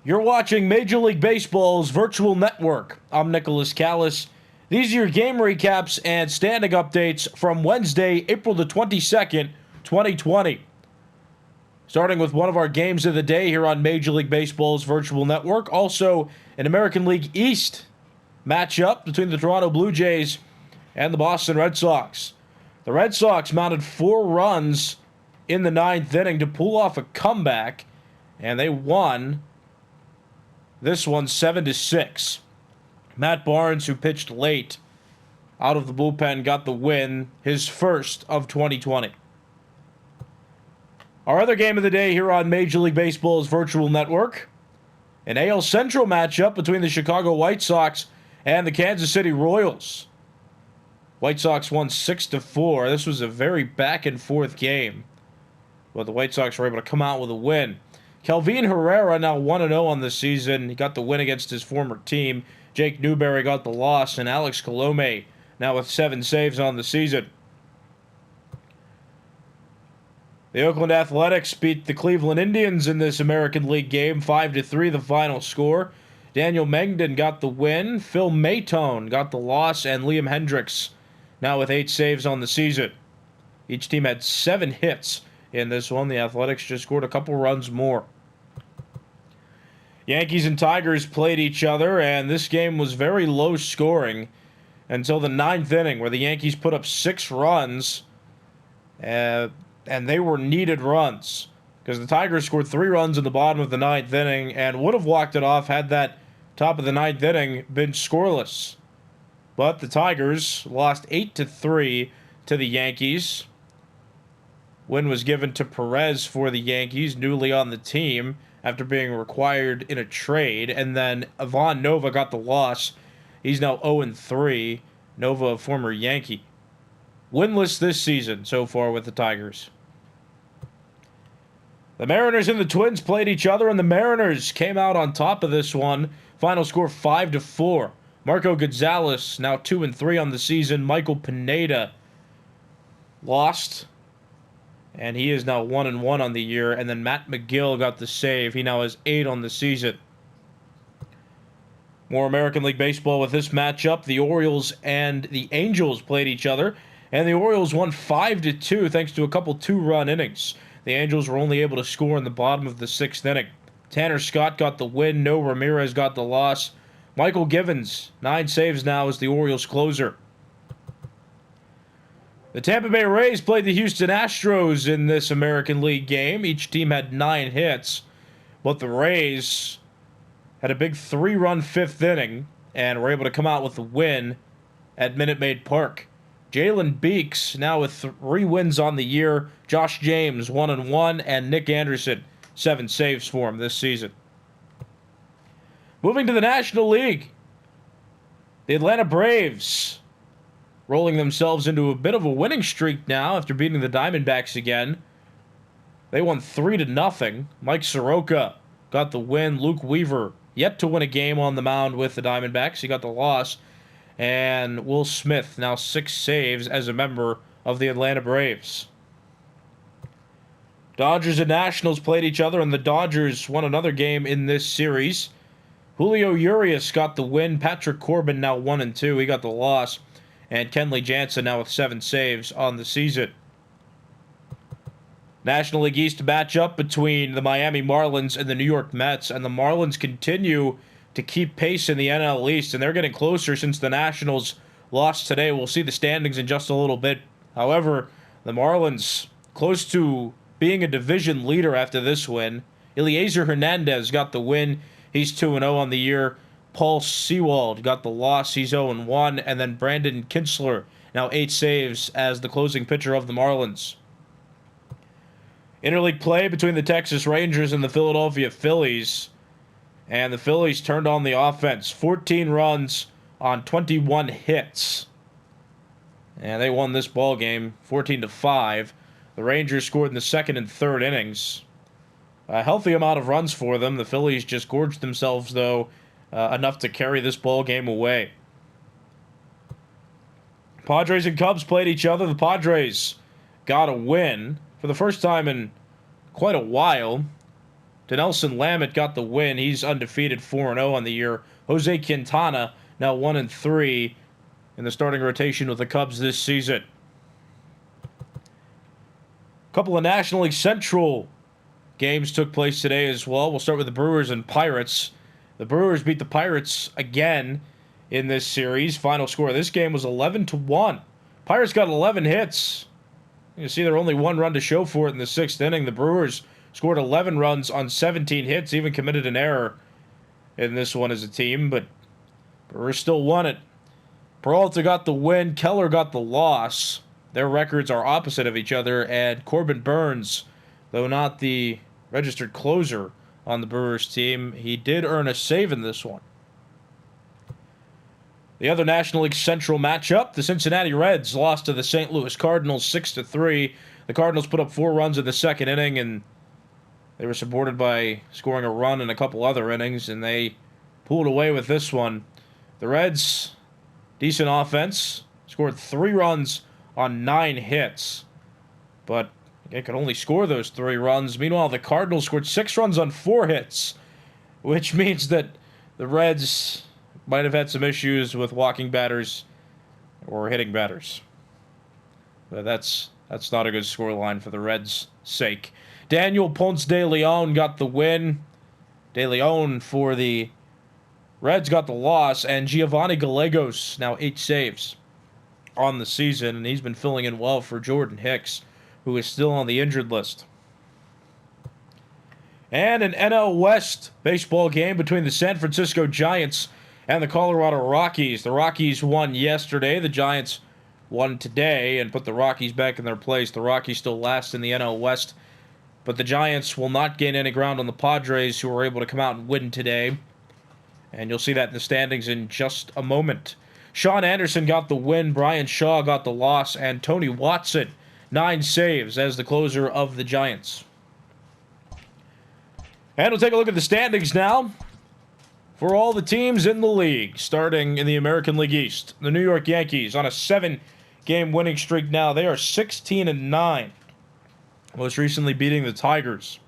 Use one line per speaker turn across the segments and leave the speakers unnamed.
You're watching Major League Baseball's virtual network. I'm Nicholas Callis. These are your game recaps and standing updates from Wednesday, April the 22nd, 2020. Starting with one of our games of the day here on Major League Baseball's virtual network. Also, an American League East matchup between the Toronto Blue Jays and the Boston Red Sox. The Red Sox mounted 4 runs in the 9th inning to pull off a comeback, and they won this one 7-6. Matt Barnes, who pitched late out of the bullpen, got the win, his first of 2020. Our other game of the day here on Major League Baseball's virtual network, an AL Central matchup between the Chicago White Sox and the Kansas City Royals. White Sox won 6-4. This was a very back-and-forth game, but the White Sox were able to come out with a win. Kelvin Herrera now 1-0 on the season. He got the win against his former team. Jake Newberry got the loss, and Alex Colome now with 7 saves on the season. The Oakland Athletics beat the Cleveland Indians in this American League game, 5-3 the final score. Daniel Mengden got the win, Phil Maytone got the loss, and Liam Hendricks now with 8 saves on the season. Each team had 7 hits in this one. The Athletics just scored a couple runs more. Yankees and Tigers played each other, and this game was very low scoring until the 9th inning, where the Yankees put up 6 runs, and they were needed runs, because the Tigers scored 3 runs in the bottom of the 9th inning and would have walked it off had that top of the 9th inning been scoreless. But the Tigers lost 8-3 to the Yankees. Win was given to Perez for the Yankees, newly on the team, after being required in a trade. And then Ivan Nova got the loss. He's now 0-3. Nova, a former Yankee. Winless this season so far with the Tigers. The Mariners and the Twins played each other, and the Mariners came out on top of this one. Final score 5-4. Marco Gonzalez now 2-3 on the season. Michael Pineda lost, and he is now 1-1 on the year. And then Matt McGill got the save. He now has 8 on the season. More American League Baseball with this matchup. The Orioles and the Angels played each other, and the Orioles won 5-2 thanks to a couple 2-run innings. The Angels were only able to score in the bottom of the 6th inning. Tanner Scott got the win. No Ramirez got the loss. Michael Givens, 9 saves now as the Orioles closer. The Tampa Bay Rays played the Houston Astros in this American League game. Each team had 9 hits, but the Rays had a big 3-run 5th inning and were able to come out with the win at Minute Maid Park. Jalen Beeks now with 3 wins on the year. Josh James 1-1, and Nick Anderson 7 saves for him this season. Moving to the National League, the Atlanta Braves rolling themselves into a bit of a winning streak now after beating the Diamondbacks again. They won 3-0. Mike Soroka got the win. Luke Weaver yet to win a game on the mound with the Diamondbacks. He got the loss. And Will Smith now 6 saves as a member of the Atlanta Braves. Dodgers and Nationals played each other, and the Dodgers won another game in this series. Julio Urias got the win. Patrick Corbin now 1-2. He got the loss. And Kenley Jansen now with 7 saves on the season. National League East matchup between the Miami Marlins and the New York Mets, and the Marlins continue to keep pace in the NL East, and they're getting closer since the Nationals lost today. We'll see the standings in just a little bit. However, the Marlins close to being a division leader after this win. Eliezer Hernandez got the win. He's 2-0 on the year. Paul Sewald got the loss. He's 0-1. And then Brandon Kintzler, now 8 saves as the closing pitcher of the Marlins. Interleague play between the Texas Rangers and the Philadelphia Phillies. And the Phillies turned on the offense. 14 runs on 21 hits. And they won this ball game 14-5. The Rangers scored in the 2nd and 3rd innings. A healthy amount of runs for them. The Phillies just gorged themselves, though, enough to carry this ball game away. Padres and Cubs played each other. The Padres got a win for the first time in quite a while. Dinelson Lamet got the win. He's undefeated 4-0 on the year. Jose Quintana now 1-3 in the starting rotation with the Cubs this season. A couple of National League Central games took place today as well. We'll start with the Brewers and Pirates. The Brewers beat the Pirates again in this series. Final score of this game was 11-1. Pirates got 11 hits. You see, they're only one run to show for it in the sixth inning. The Brewers scored 11 runs on 17 hits, even committed an error in this one as a team, but Brewers still won it. Peralta got the win. Keller got the loss. Their records are opposite of each other, and Corbin Burns, though not the registered closer on the Brewers team, he did earn a save in this one. The other National League Central matchup, the Cincinnati Reds lost to the St. Louis Cardinals 6-3. The Cardinals put up 4 runs in the second inning, and they were supported by scoring a run in a couple other innings, and they pulled away with this one. The Reds, decent offense, scored 3 runs on 9 hits, but they could only score those 3 runs. Meanwhile, the Cardinals scored 6 runs on 4 hits, which means that the Reds might have had some issues with walking batters or hitting batters. But that's not a good scoreline for the Reds' sake. Daniel Ponce de Leon got the win. De Leon for the Reds got the loss, and Giovanni Gallegos now 8 saves on the season, and he's been filling in well for Jordan Hicks, who is still on the injured list. And an NL West baseball game between the San Francisco Giants and the Colorado Rockies. The Rockies won yesterday. The Giants won today and put the Rockies back in their place. The Rockies still last in the NL West, but the Giants will not gain any ground on the Padres, who were able to come out and win today. And you'll see that in the standings in just a moment. Sean Anderson got the win, Brian Shaw got the loss, and Tony Watson 9 saves as the closer of the Giants. And we'll take a look at the standings now for all the teams in the league, starting in the American League East. The New York Yankees on a 7-game winning streak now. They are 16-9, most recently beating the Tigers.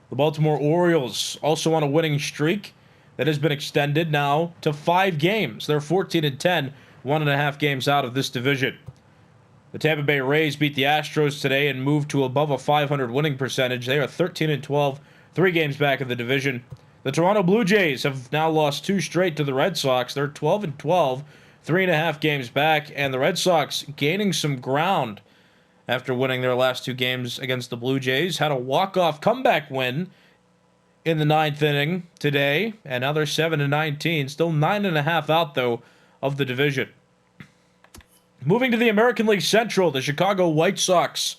The Baltimore Orioles also on a winning streak that has been extended now to 5 games. They're 14-10, 1.5 games out of this division. The Tampa Bay Rays beat the Astros today and moved to above a .500 winning percentage. They are 13-12, 3 games back of the division. The Toronto Blue Jays have now lost 2 straight to the Red Sox. They're 12-12, 3.5 games back, and the Red Sox gaining some ground after winning their last 2 games against the Blue Jays. Had a walk-off comeback win in the 9th inning today, and now they're 7-19, still 9.5 out, though, of the division. Moving to the American League Central, the Chicago White Sox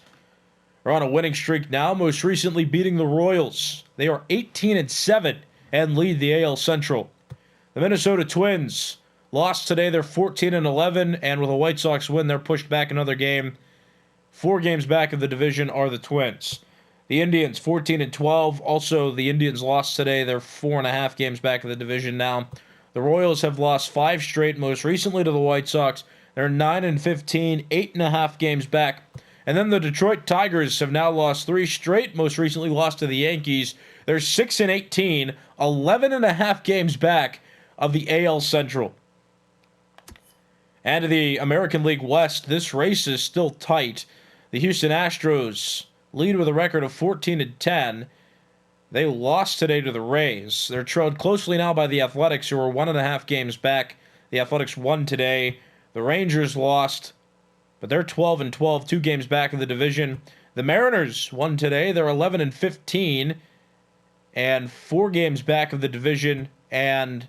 are on a winning streak now, most recently beating the Royals. They are 18-7 and lead the AL Central. The Minnesota Twins lost today. They're 14-11, and with a White Sox win, they're pushed back another game. 4 games back of the division are the Twins. The Indians, 14-12. Also, the Indians lost today. They're 4.5 games back of the division now. The Royals have lost 5 straight, most recently to the White Sox. They're 9-15, 8.5 games back. And then the Detroit Tigers have now lost 3 straight, most recently lost to the Yankees. They're 6-18, 11.5 games back of the AL Central. And to the American League West, this race is still tight. The Houston Astros lead with a record of 14-10. They lost today to the Rays. They're trailed closely now by the Athletics, who are 1.5 games back. The Athletics won today. The Rangers lost, but they're 12-12, 2 games back in the division. The Mariners won today. They're 11-15 and 4 games back of the division. And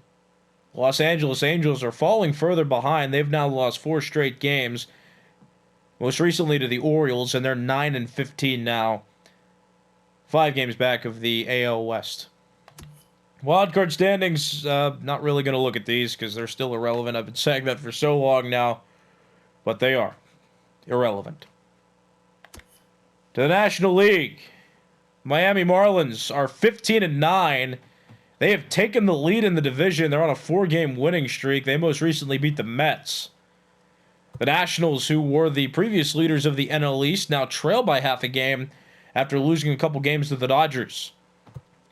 Los Angeles Angels are falling further behind. They've now lost 4 straight games, most recently to the Orioles, and they're 9-15 now, 5 games back of the AL West. Wildcard standings, not really going to look at these because they're still irrelevant. I've been saying that for so long now, but they are irrelevant. To the National League, Miami Marlins are 15-9. They have taken the lead in the division. They're on a 4-game winning streak. They most recently beat the Mets. The Nationals, who were the previous leaders of the NL East, now trail by half a game after losing a couple games to the Dodgers.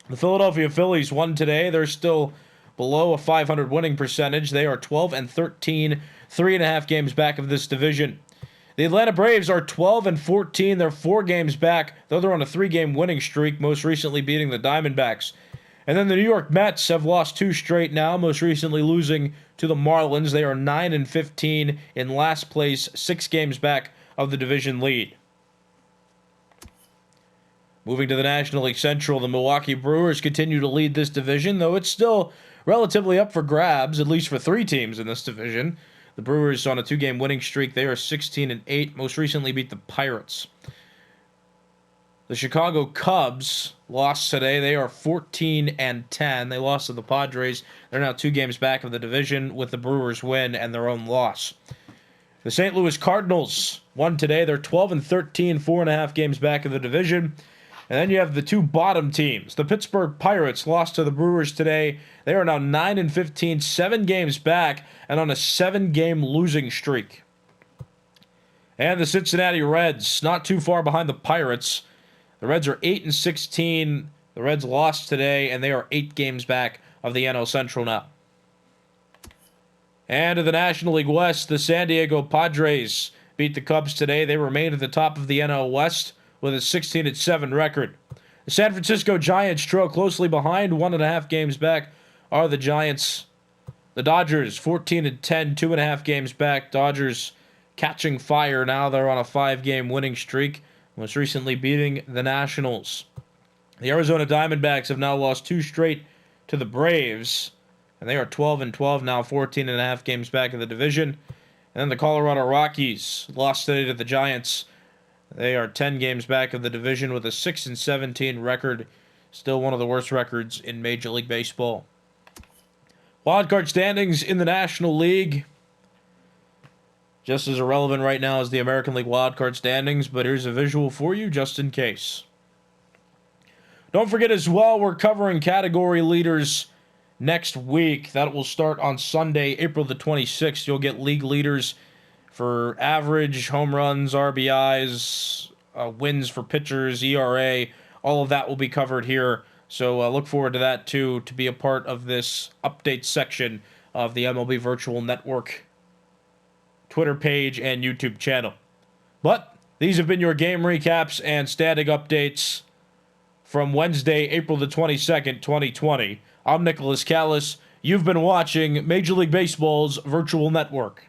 The Philadelphia Phillies won today. They're still below a .500 winning percentage. They are 12-13, 3.5 games back of this division. The Atlanta Braves are 12-14. They're 4 games back, though they're on a 3-game winning streak, most recently beating the Diamondbacks. And then the New York Mets have lost 2 straight now, most recently losing to the Marlins. They are 9-15 in last place, 6 games back of the division lead. Moving to the National League Central, the Milwaukee Brewers continue to lead this division, though it's still relatively up for grabs, at least for 3 teams in this division. The Brewers on a 2-game winning streak. They are 16-8, most recently beat the Pirates. The Chicago Cubs lost today. They are 14-10. They lost to the Padres. They're now 2 games back of the division with the Brewers' win and their own loss. The St. Louis Cardinals won today. They're 12-13, 4.5 games back of the division. And then you have the 2 bottom teams. The Pittsburgh Pirates lost to the Brewers today. They are now 9-15, 7 games back, and on a 7-game losing streak. And the Cincinnati Reds, not too far behind the Pirates. The Reds are 8-16. The Reds lost today, and they are 8 games back of the NL Central now. And in the National League West, the San Diego Padres beat the Cubs today. They remain at the top of the NL West with a 16-7 record. The San Francisco Giants trail closely behind. 1.5 games back are the Giants. The Dodgers, 14-10, 2.5 games back. Dodgers catching fire now. They're on a 5-game winning streak, most recently beating the Nationals. The Arizona Diamondbacks have now lost 2 straight to the Braves, and they are 12-12 now, 14.5 games back of the division. And then the Colorado Rockies lost today to the Giants. They are 10 games back of the division with a 6-17 record. Still one of the worst records in Major League Baseball. Wildcard standings in the National League. Just as irrelevant right now as the American League wildcard standings, but here's a visual for you just in case. Don't forget as well, we're covering category leaders next week. That will start on Sunday, April the 26th. You'll get league leaders for average, home runs, RBIs, wins for pitchers, ERA. All of that will be covered here. So look forward to that, too, to be a part of this update section of the MLB Virtual Network Twitter page and YouTube channel. But these have been your game recaps and standing updates from Wednesday, April the 22nd, 2020. I'm Nicholas Callis. You've been watching Major League Baseball's Virtual Network.